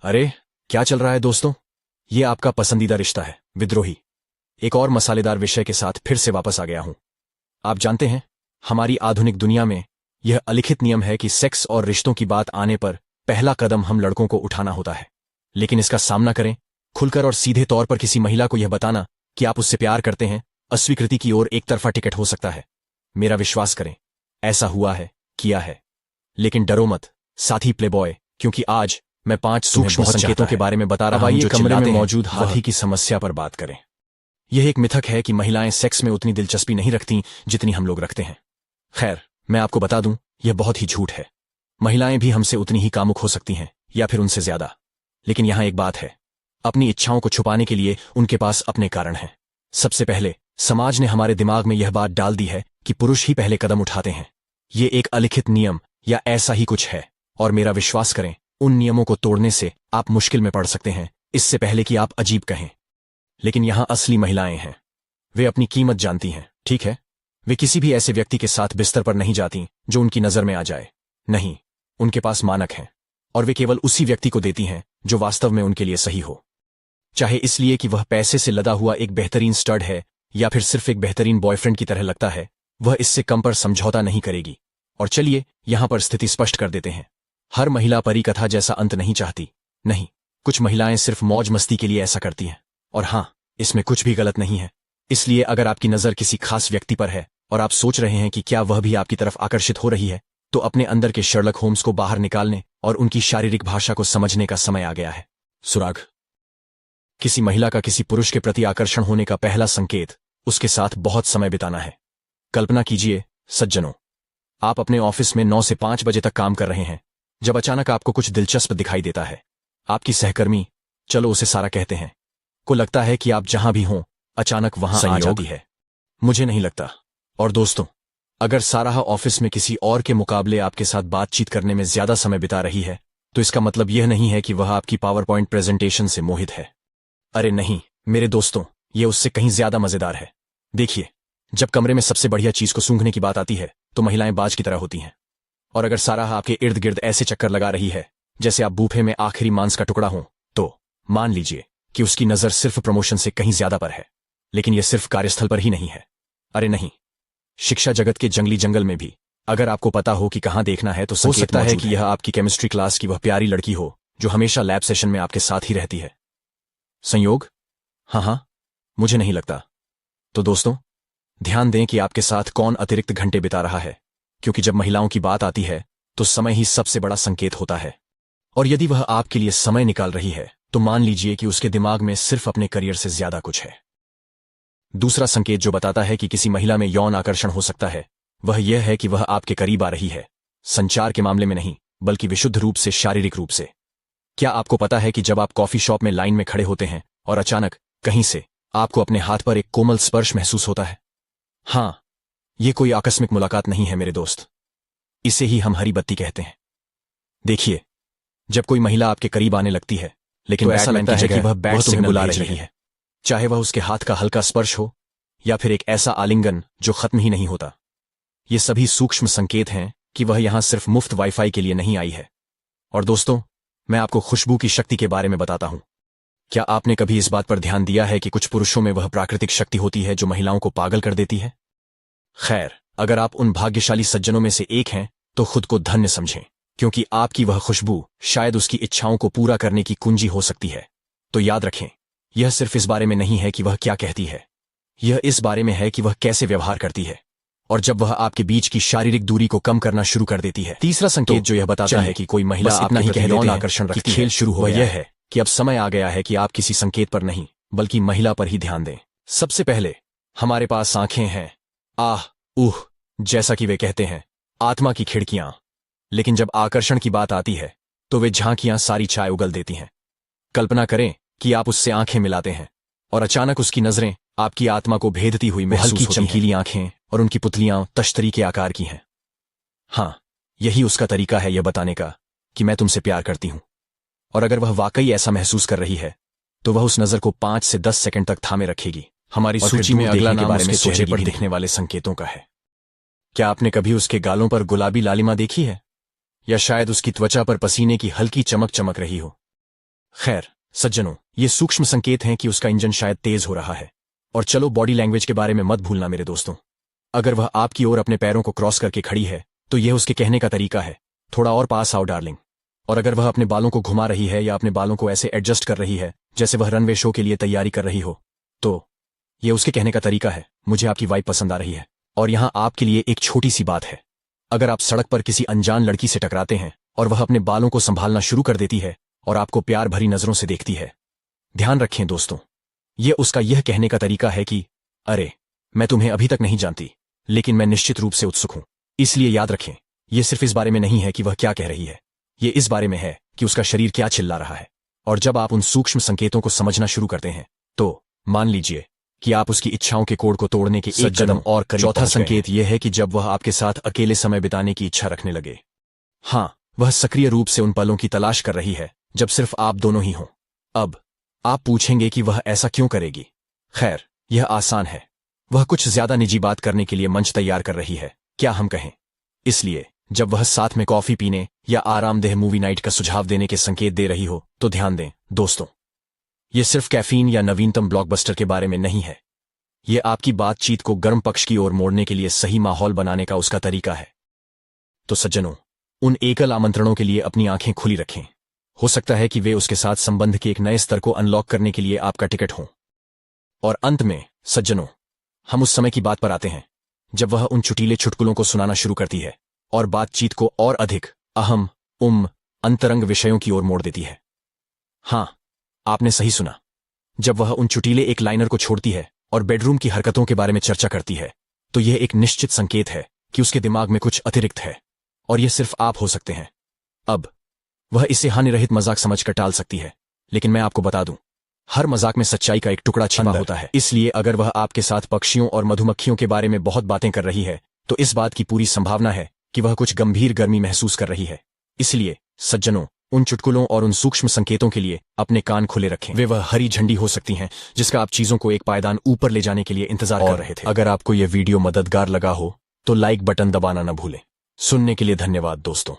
अरे, क्या चल रहा है दोस्तों? ये आपका पसंदीदा रिश्ता है, विद्रोही। एक और मसालेदार विषय के साथ फिर से वापस आ गया हूं। आप जानते हैं, हमारी आधुनिक दुनिया में यह अलिखित नियम है कि सेक्स और रिश्तों की बात आने पर पहला कदम हम लड़कों को उठाना होता है। लेकिन इसका सामना करें, खुलकर और सीधे तौर पर किसी महिला को यह बताना कि आप उससे प्यार करते हैं, अस्वीकृति की ओर एक तरफा टिकट हो सकता है। मेरा विश्वास करें, ऐसा हुआ है, किया है। लेकिन डरो मत, साथी प्लेबॉय, क्योंकि आज मैं 5 सूक्ष्म संकेतों के बारे में बता रहा हूं जो कमरे में मौजूद हाथी की समस्या पर बात करें। यह एक मिथक है कि महिलाएं सेक्स में उतनी दिलचस्पी नहीं रखती जितनी हम लोग रखते हैं। खैर, मैं आपको बता दूं, यह बहुत ही झूठ है। महिलाएं भी हमसे उतनी ही कामुक हो सकती हैं, या फिर उनसे ज्यादा। लेकिन यहां एक बात है, अपनी इच्छाओं को छुपाने के लिए उनके पास अपने कारण हैं। सबसे पहले, समाज ने हमारे दिमाग में यह बात डाल दी है कि पुरुष ही पहले कदम उठाते हैं। ये एक अलिखित नियम या ऐसा ही कुछ है, और मेरा विश्वास करें, उन नियमों को तोड़ने से आप मुश्किल में पड़ सकते हैं, इससे पहले कि आप अजीब कहें। लेकिन यहां असली महिलाएं हैं। वे अपनी कीमत जानती हैं, ठीक है? वे किसी भी ऐसे व्यक्ति के साथ बिस्तर पर नहीं जाती जो उनकी नजर में आ जाए। नहीं, उनके पास मानक हैं, और वे केवल उसी व्यक्ति को देती हैं जो वास्तव में उनके लिए सही हो। चाहे इसलिए कि वह पैसे से लदा हुआ एक बेहतरीन स्टड है, या फिर सिर्फ एक बेहतरीन बॉयफ्रेंड की तरह लगता है, वह इससे कम पर समझौता नहीं करेगी। और चलिए यहां पर स्थिति स्पष्ट कर देते हैं। हर महिला परी कथा जैसा अंत नहीं चाहती। नहीं, कुछ महिलाएं सिर्फ मौज मस्ती के लिए ऐसा करती हैं। और हां, इसमें कुछ भी गलत नहीं है। इसलिए अगर आपकी नजर किसी खास व्यक्ति पर है और आप सोच रहे हैं कि क्या वह भी आपकी तरफ आकर्षित हो रही है, तो अपने अंदर के शर्लक होम्स को बाहर निकालने और उनकी शारीरिक भाषा को समझने का समय आ गया है। सुराग। किसी महिला का किसी पुरुष के प्रति आकर्षण होने का पहला संकेत उसके साथ बहुत समय बिताना है। कल्पना कीजिए, सज्जनों, आप अपने ऑफिस में 9 से 5 बजे तक काम कर रहे हैं, जब अचानक आपको कुछ दिलचस्प दिखाई देता है। आपकी सहकर्मी, चलो उसे सारा कहते हैं, को लगता है कि आप जहां भी हों, अचानक वहां आ जाती है। मुझे नहीं लगता। और दोस्तों, अगर सारा ऑफिस में किसी और के मुकाबले आपके साथ बातचीत करने में ज्यादा समय बिता रही है, तो इसका मतलब यह नहीं है कि वह आपकी पावर पॉइंट प्रेजेंटेशन से मोहित है। अरे नहीं मेरे दोस्तों, यह उससे कहीं ज्यादा मजेदार है। देखिए, जब कमरे में सबसे बढ़िया चीज को सूंघने की बात आती है, तो महिलाएं बाज की तरह होती हैं। और अगर सारा आपके इर्द गिर्द ऐसे चक्कर लगा रही है जैसे आप बूफे में आखिरी मांस का टुकड़ा हो, तो मान लीजिए कि उसकी नजर सिर्फ प्रमोशन से कहीं ज्यादा पर है। लेकिन यह सिर्फ कार्यस्थल पर ही नहीं है। अरे नहीं, शिक्षा जगत के जंगली जंगल में भी अगर आपको पता हो कि कहां देखना है, तो हो सकता है कि यह आपकी केमिस्ट्री क्लास की वह प्यारी लड़की हो जो हमेशा लैब सेशन में आपके साथ ही रहती है। संयोग? हां, मुझे नहीं लगता। तो दोस्तों, ध्यान दें कि आपके साथ कौन अतिरिक्त घंटे बिता रहा है, क्योंकि जब महिलाओं की बात आती है तो समय ही सबसे बड़ा संकेत होता है। और यदि वह आपके लिए समय निकाल रही है, तो मान लीजिए कि उसके दिमाग में सिर्फ अपने करियर से ज्यादा कुछ है। दूसरा संकेत जो बताता है कि किसी महिला में यौन आकर्षण हो सकता है, वह यह है कि वह आपके करीब आ रही है, संचार के मामले में नहीं, बल्कि विशुद्ध रूप से शारीरिक रूप से। क्या आपको पता है कि जब आप कॉफी शॉप में लाइन में खड़े होते हैं और अचानक कहीं से आपको अपने हाथ पर एक कोमल स्पर्श महसूस होता है? हां, यह कोई आकस्मिक मुलाकात नहीं है मेरे दोस्त। इसे ही हम हरी बत्ती कहते हैं। देखिए, जब कोई महिला आपके करीब आने लगती है, लेकिन तो ऐसा लगता है कि वह बैट सिग्नल बुला रही है, चाहे वह उसके हाथ का हल्का स्पर्श हो या फिर एक ऐसा आलिंगन जो खत्म ही नहीं होता। ये सभी सूक्ष्म संकेत हैं कि वह यहां सिर्फ मुफ्त वाईफाई के लिए नहीं आई है। और दोस्तों, मैं आपको खुशबू की शक्ति के बारे में बताता हूं। क्या आपने कभी इस बात पर ध्यान दिया है कि कुछ पुरुषों में वह प्राकृतिक शक्ति होती है जो महिलाओं को पागल कर देती है? खैर, अगर आप उन भाग्यशाली सज्जनों में से एक हैं, तो खुद को धन्य समझें, क्योंकि आपकी वह खुशबू शायद उसकी इच्छाओं को पूरा करने की कुंजी हो सकती है। तो याद रखें, यह सिर्फ इस बारे में नहीं है कि वह क्या कहती है, यह इस बारे में है कि वह कैसे व्यवहार करती है, और जब वह आपके बीच की शारीरिक दूरी को कम करना शुरू कर देती है। तीसरा संकेत जो यह बताता है कि कोई महिला आपके प्रति यौन आकर्षण रखती है, खेल शुरू हो यह है कि अब समय आ गया है कि आप किसी संकेत पर नहीं, बल्कि महिला पर ही ध्यान दें। सबसे पहले, हमारे पास आंखें हैं, आह, उह, जैसा कि वे कहते हैं, आत्मा की खिड़कियां। लेकिन जब आकर्षण की बात आती है, तो वे झांकियां सारी चाय उगल देती हैं। कल्पना करें कि आप उससे आंखें मिलाते हैं, और अचानक उसकी नजरें आपकी आत्मा को भेदती हुई महसूस होती हैं। हल्की चमकीली आंखें और उनकी पुतलियां तश्तरी के आकार की हैं। हां, यही उसका तरीका है यह बताने का कि मैं तुमसे प्यार करती हूं। और अगर वह वाकई ऐसा महसूस कर रही है, तो वह उस नजर को 5 से 10 सेकंड तक थामे रखेगी। हमारी सूची में अगला नाम बारे में चेहरे पर दिखने वाले संकेतों का है। क्या आपने कभी उसके गालों पर गुलाबी लालिमा देखी है? या शायद उसकी त्वचा पर पसीने की हल्की चमक चमक रही हो? खैर सज्जनों, ये सूक्ष्म संकेत हैं कि उसका इंजन शायद तेज हो रहा है। और चलो बॉडी लैंग्वेज के बारे में मत भूलना मेरे दोस्तों। अगर वह आपकी ओर अपने पैरों को क्रॉस करके खड़ी है तो यह उसके कहने का तरीका है, थोड़ा और पास आओ डार्लिंग। और अगर वह अपने बालों को घुमा रही है या अपने बालों को ऐसे एडजस्ट कर रही है जैसे वह रनवे शो के लिए तैयारी कर रही हो, तो यह उसके कहने का तरीका है, मुझे आपकी वाइब पसंद आ रही है। और यहां आपके लिए एक छोटी सी बात है। अगर आप सड़क पर किसी अनजान लड़की से टकराते हैं और वह अपने बालों को संभालना शुरू कर देती है और आपको प्यार भरी नजरों से देखती है, ध्यान रखें दोस्तों, यह उसका यह कहने का तरीका है कि अरे, मैं तुम्हें अभी तक नहीं जानती, लेकिन मैं निश्चित रूप से उत्सुक हूं। इसलिए याद रखें, यह सिर्फ इस बारे में नहीं है कि वह क्या कह रही है, यह इस बारे में है कि उसका शरीर क्या चिल्ला रहा है। और जब आप उन सूक्ष्म संकेतों को समझना शुरू करते हैं तो मान लीजिए कि आप उसकी इच्छाओं के कोड को तोड़ने के एक कदम और करीब। चौथा संकेत यह है कि जब वह आपके साथ अकेले समय बिताने की इच्छा रखने लगे। हां, वह सक्रिय रूप से उन पलों की तलाश कर रही है जब सिर्फ आप दोनों ही हों। अब आप पूछेंगे कि वह ऐसा क्यों करेगी। खैर, यह आसान है, वह कुछ ज्यादा निजी बात करने के लिए मंच तैयार कर रही है, क्या हम कहें। इसलिए जब वह साथ में कॉफी पीने या आरामदेह मूवी नाइट का सुझाव देने के संकेत दे रही हो तो ध्यान दें दोस्तों, यह सिर्फ कैफीन या नवीनतम ब्लॉकबस्टर के बारे में नहीं है। यह आपकी बातचीत को गर्म पक्ष की ओर मोड़ने के लिए सही माहौल बनाने का उसका तरीका है। तो सज्जनों, उन एकल आमंत्रणों के लिए अपनी आंखें खुली रखें। हो सकता है कि वे उसके साथ संबंध के एक नए स्तर को अनलॉक करने के लिए आपका टिकट हों। और अंत में सज्जनों, हम उस समय की बात पर आते हैं जब वह उन चुटीले चुटकुलों को सुनाना शुरू करती है और बातचीत को और अधिक अहम अंतरंग विषयों की ओर मोड़ देती है। हां, आपने सही सुना, जब वह उन चुटीले एक लाइनर को छोड़ती है और बेडरूम की हरकतों के बारे में चर्चा करती है, तो यह एक निश्चित संकेत है कि उसके दिमाग में कुछ अतिरिक्त है और यह सिर्फ आप हो सकते हैं। अब वह इसे हानिरहित मजाक समझकर टाल सकती है, लेकिन मैं आपको बता दूं, हर मजाक में सच्चाई का एक टुकड़ा छिपा होता है। इसलिए अगर वह आपके साथ पक्षियों और मधुमक्खियों के बारे में बहुत बातें कर रही है तो इस बात की पूरी संभावना है कि वह कुछ गंभीर गर्मी महसूस कर रही है। इसलिए सज्जनों, उन चुटकुलों और उन सूक्ष्म संकेतों के लिए अपने कान खुले रखें। वे वह हरी झंडी हो सकती हैं जिसका आप चीजों को एक पायदान ऊपर ले जाने के लिए इंतजार कर रहे थे। अगर आपको यह वीडियो मददगार लगा हो तो लाइक बटन दबाना न भूलें। सुनने के लिए धन्यवाद दोस्तों।